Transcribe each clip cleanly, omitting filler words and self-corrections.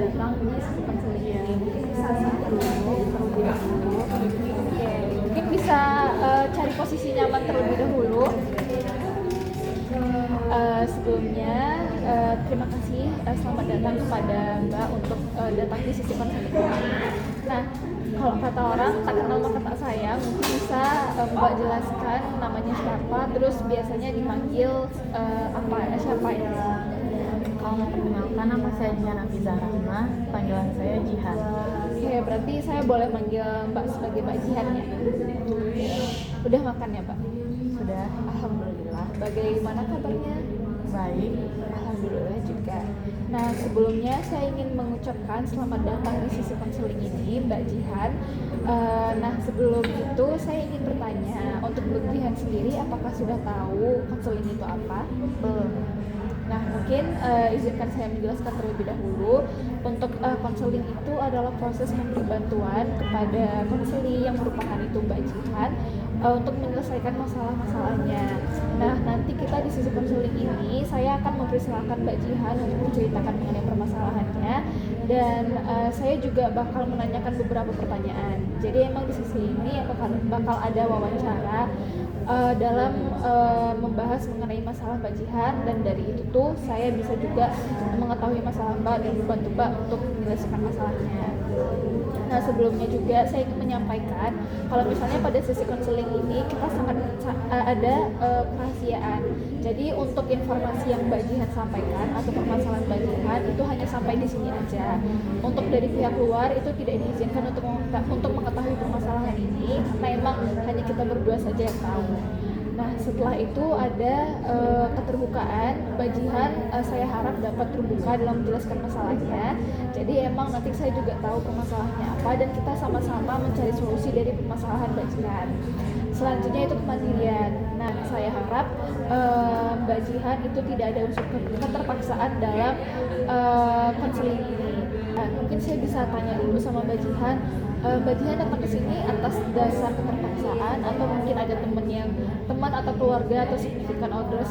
datang di sesi konseling ini. Mungkin bisa siap dulu terlebih dahulu. Oke, mungkin bisa cari posisi nyaman terlebih dahulu. Sebelumnya terima kasih, selamat datang kepada Mbak untuk datang di sesi konseling ini. Nah, kalau kata orang tak kenal maka tak sayang, mungkin bisa Mbak jelaskan namanya siapa, terus biasanya dipanggil siapa ya? Kalau perkenalkan, nama saya Jihan Afizah Rahma, panggilan saya Jihan. Oke, berarti saya boleh manggil Mbak sebagai Mbak Jihan ya? Udah makan ya Mbak? Sudah. Alhamdulillah. Bagaimana kabarnya? Baik. Alhamdulillah juga. Nah, sebelumnya saya ingin mengucapkan selamat datang di sesi konseling ini Mbak Jihan. Nah, sebelum itu saya ingin bertanya, untuk Mbak Jihan sendiri apakah sudah tahu konseling itu apa? Belum. Nah, mungkin izinkan saya menjelaskan terlebih dahulu. Untuk konseling itu adalah proses memberi bantuan kepada konseli yang merupakan itu Mbak Jihan untuk menyelesaikan masalah-masalahnya. Nah, nanti kita di sisi konseling ini saya akan mempersilahkan Mbak Jihan untuk menceritakan mengenai permasalahannya, dan saya juga bakal menanyakan beberapa pertanyaan. Jadi emang di sisi ini bakal ada wawancara dalam membahas mengenai masalah Mbak Jihan, dan dari itu tuh saya bisa juga mengetahui masalah Mbak dan membantu Mbak untuk menyelesaikan masalahnya. Nah, sebelumnya juga saya ingin menyampaikan kalau misalnya pada sesi konseling ini kita sangat ada kerahasiaan. Jadi untuk informasi yang Mbak Jihan sampaikan atau permasalahan Mbak Jihan itu hanya sampai di sini aja. Untuk dari pihak luar itu tidak diizinkan untuk mengetahui permasalahan ini, karena emang hanya kita berdua saja yang tahu. Nah, setelah itu ada keterbukaan Mbak Jihan, saya harap dapat terbuka dalam menjelaskan masalahnya. Jadi emang nanti saya juga tahu permasalahannya apa, dan kita sama-sama mencari solusi dari permasalahan Mbak Jihan. Selanjutnya itu kemandirian. Nah, saya harap Mbak Jihan itu tidak ada unsur keterpaksaan dalam konseling ini. Nah, mungkin saya bisa tanya dulu sama Mbak Jihan. Mbak Jihan datang ke sini atas dasar keterpaksaan atau mungkin ada teman atau keluarga atau significant others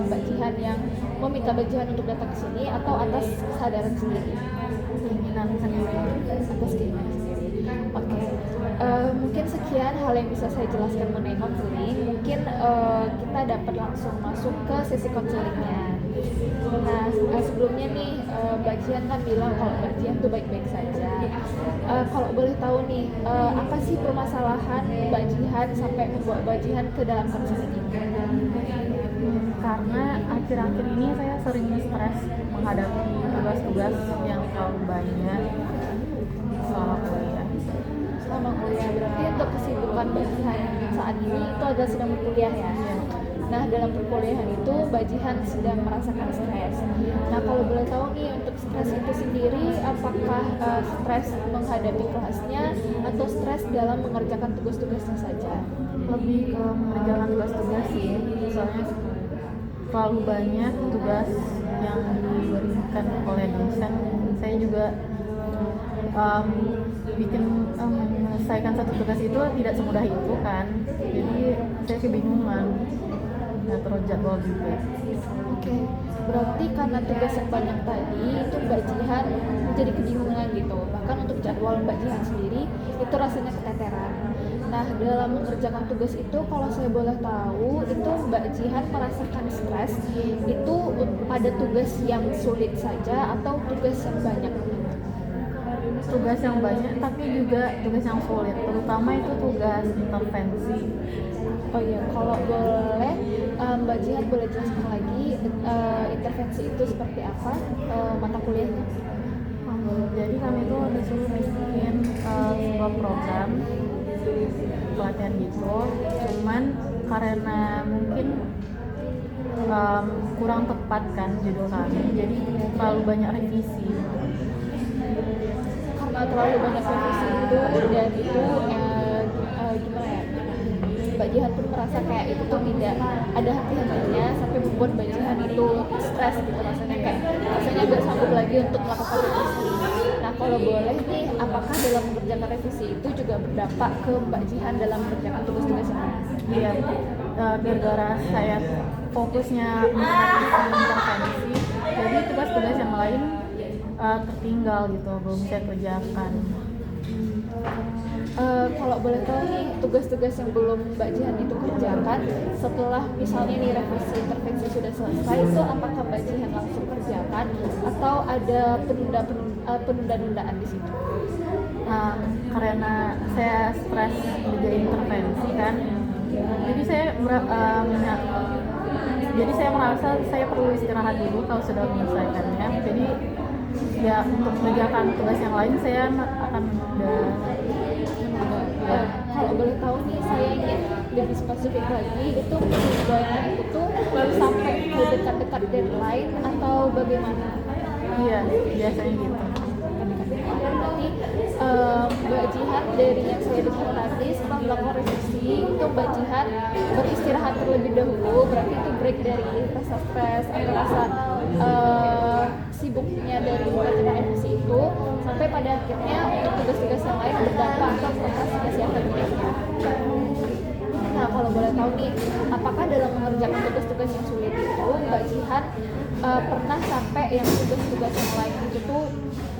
Mbak Jihan yang meminta Mbak Jihan untuk datang ke sini, atau atas kesadaran sendiri? Keinginan sendiri. Atas keinginan sendiri. Oke. Mungkin sekian hal yang bisa saya jelaskan mengenai konseling. Mungkin kita dapat langsung masuk ke sesi konselingnya. Nah, sebelumnya nih Mbak Jihan kan bilang kalau Mbak Jihan tuh baik-baik saja. Kalau boleh tahu nih, apa sih permasalahan Mbak Jihan sampai membawa Mbak Jihan ke dalam konseling ini? Karena akhir-akhir ini saya sering stres menghadapi tugas-tugas yang terlalu banyak selama kuliah. Selama kuliah, berarti untuk kesibukan Mbak Jihan saat ini itu adalah sedang berkuliah ya? Nah, dalam perkuliahan itu Mbak Jihan sedang merasakan stres. Nah, kalau boleh tahu nih, untuk stres itu sendiri, apakah stres menghadapi kelasnya atau stres dalam mengerjakan tugas-tugasnya saja? Lebih ke mengerjakan tugas-tugas sih, soalnya terlalu banyak tugas yang diberikan oleh dosen. Saya juga menyelesaikan satu tugas itu tidak semudah itu kan, jadi saya kebingungan, terus jadwal juga. Oke, berarti karena tugas yang banyak tadi itu Mbak Jihan menjadi kebingungan gitu. Bahkan untuk jadwal Mbak Jihan sendiri itu rasanya keteteran. Nah, dalam mengerjakan tugas itu, kalau saya boleh tahu, itu Mbak Jihan merasakan stres itu pada tugas yang sulit saja atau tugas yang banyak? Tugas yang banyak, tapi juga tugas yang sulit, terutama itu tugas intervensi. Oh iya, kalau boleh Mbak Jihan boleh jelaskan lagi intervensi itu seperti apa mata kuliahnya? Jadi kami itu disuruh bikin sebuah program pelatihan gitu, cuman karena mungkin kurang tepat kan judul kami, jadi terlalu banyak revisi. Karena terlalu banyak revisi itu, dan itu gimana ya, Mbak Jihan pun merasa kayak itu tuh tidak ada hati-hatinya sampai membuat Mbak Jihan itu stres gitu, rasanya nggak sanggup lagi untuk melakukan revisi. Nah, kalau boleh nih, apakah dalam mengerjakan revisi itu juga berdampak ke Mbak Jihan dalam mengerjakan tugas-tugasnya? Iya, gara-gara saya fokusnya mengerjakan intervensi, jadi tugas-tugas yang lain tertinggal gitu, belum saya kerjakan. Kalau boleh tahu nih, tugas-tugas yang belum Mbak Jihan itu kerjakan setelah misalnya nih revisi intervensi sudah selesai, itu apakah Mbak Jihan langsung kerjakan atau ada penunda-nundaan di situ? Karena saya stres ngerjain intervensi kan, jadi saya merasa saya perlu istirahat dulu kalau sudah menyelesaikannya. Jadi ya untuk mengerjakan tugas yang lain saya akan kalau boleh tahu nih, saya ingin lebih spesifik lagi, itu penundaan itu baru sampai ke dekat-dekat deadline atau bagaimana? Iya, biasanya gitu. Berarti Mbak Jihan dari yang saya dengar tadi setelah melakukan revisi itu Mbak Jihan beristirahat terlebih dahulu, berarti itu break dari rasa stres atau rasa sibuknya dari mengerjakan revisi itu, sampai pada akhirnya untuk tugas-tugas yang lain berdampak atau prokrastinasi akademiknya. Nah, kalau boleh tahu nih, apakah dalam mengerjakan tugas-tugas yang sulit itu Mbak Jihan pernah sampai yang tugas-tugas yang lain itu tuh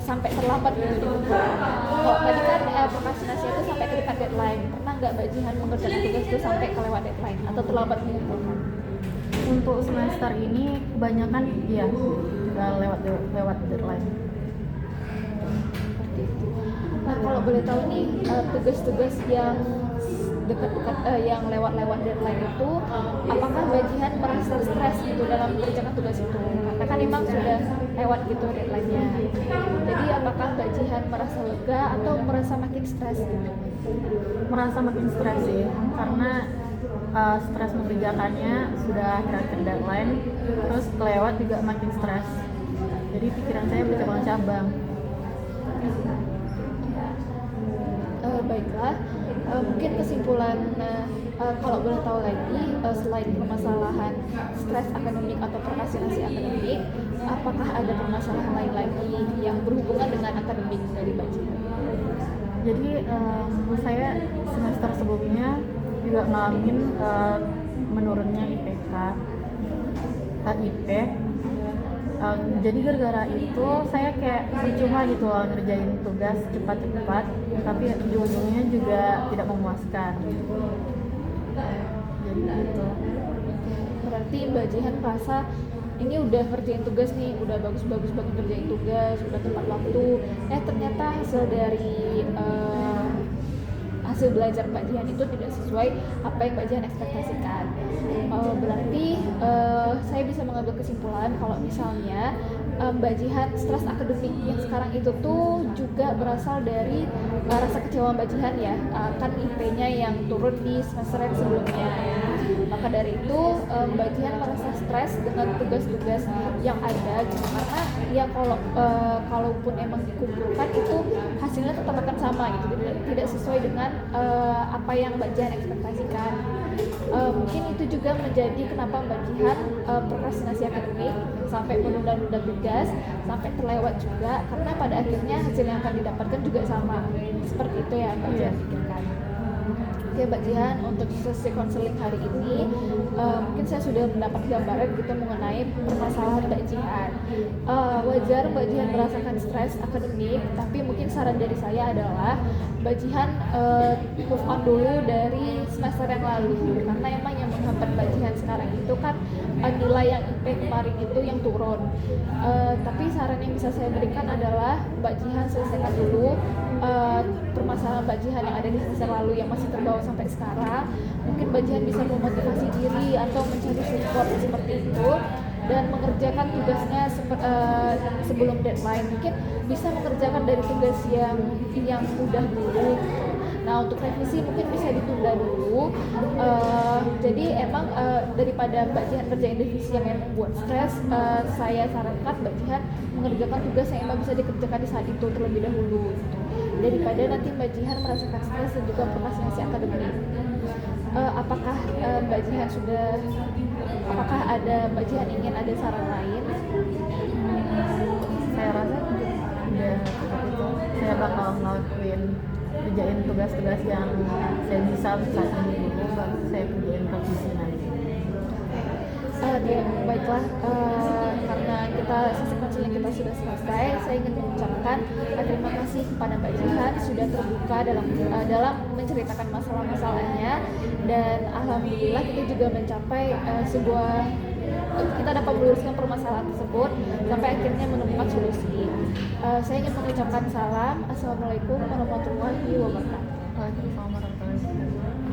sampai terlambat gitu dikumpulkan? Kalau tadi kan prokrastinasi itu sampai ke dekat deadline, pernah nggak Mbak Jihan mengerjakan tugas itu sampai kelewat deadline atau terlambat mengumpulkan? Untuk semester ini kebanyakan ya udah lewat deadline. Nah, kalau boleh tahu nih, tugas-tugas yang dekat-dekat yang lewat-lewat deadline itu, apakah Mbak Jihan merasa stres gitu dalam mengerjakan tugas itu? Karena kan memang sudah lewat gitu deadline-nya. Jadi apakah Mbak Jihan merasa lega atau merasa makin stres gitu? Merasa makin stres sih, karena stres mengerjakannya sudah akhir-akhir deadline, terus kelewat juga makin stres. Jadi pikiran saya bercabang-cabang. Baiklah, mungkin kesimpulan kalau boleh tahu lagi, selain permasalahan stres akademik atau prokrastinasi akademik, apakah ada permasalahan lain lagi yang berhubungan dengan akademik dari Mbak Jihan? Jadi menurut saya semester sebelumnya juga ngalamin menurunnya IPK, IP. Jadi gara-gara itu saya kayak percuma gitu loh ngerjain tugas cepat-cepat, tapi ujung-ujungnya juga tidak memuaskan. Jadi gitu. Berarti Mbak Jihan merasa ini udah ngerjain tugas nih, udah bagus-bagus banget ngerjain tugas, udah tepat waktu, ternyata hasil dari hasil belajar Mbak Jihan itu tidak sesuai apa yang Mbak Jihan ekspektasikan. Berarti saya bisa mengambil kesimpulan kalau misalnya Mbak Jihan stres akademik yang sekarang itu tuh juga berasal dari rasa kecewa Mbak Jihan ya, kan IP-nya yang turun di semester yang sebelumnya. Maka dari itu Mbak Jihan merasa stres dengan tugas-tugas yang ada gitu, karena ya kalaupun emang dikumpulkan itu hasilnya tetap akan sama gitu, tidak sesuai dengan apa yang Mbak Jihan ekspektasikan. Mungkin itu juga menjadi kenapa Mbak Jihan prokrastinasi akademik sampai menunda-nunda tugas, sampai terlewat juga, karena pada akhirnya hasil yang akan didapatkan juga sama. Seperti itu ya Mbak Jihan pikirkan. Oke Mbak Jihan, untuk sesi konseling hari ini mungkin saya sudah mendapat gambaran gitu mengenai permasalahan Mbak Jihan. Wajar Mbak Jihan merasakan stres akademik, tapi mungkin saran dari saya adalah Mbak Jihan move on dulu dari semester yang lalu, karena emang yang menghambat Mbak Jihan sekarang itu kan nilai yang IP kemarin itu yang turun. Tapi saran yang bisa saya berikan adalah Mbak Jihan selesaikan dulu permasalahan Mbak Jihan yang ada di semester lalu yang masih terbawa sampai sekarang. Mungkin Mbak Jihan bisa memotivasi diri atau mencari support seperti itu dan mengerjakan tugasnya sebelum deadline. Mungkin bisa mengerjakan dari tugas yang mudah dulu gitu. Nah, untuk revisi mungkin bisa ditunda dulu. Jadi emang daripada Mbak Jihan kerjain revisi yang emang buat stres, saya sarankan Mbak Jihan mengerjakan tugas yang emang bisa dikerjakan di saat itu terlebih dahulu gitu. Daripada nanti Mbak Jihan merasakan stres dan juga prokrastinasi akademik. Apakah Mbak Jihan apakah ada Mbak Jihan ingin ada saran lain? Saya rasa udah cukup itu. Saya bakal ngelakuin kerjain tugas-tugas yang saya bisa saat ini dulu, baru saya kerjain revisi nanti. Baiklah, karena kita ketika sesi konseling kita sudah selesai, saya ingin mengucapkan terima kasih kepada Mbak Jihan sudah terbuka dalam menceritakan masalah-masalahnya, dan alhamdulillah kita juga mencapai kita dapat meluruskan permasalahan tersebut sampai akhirnya menemukan solusi. Saya ingin mengucapkan salam. Assalamualaikum warahmatullahi wabarakatuh. Waalaikumsalam warahmatullahi wabarakatuh.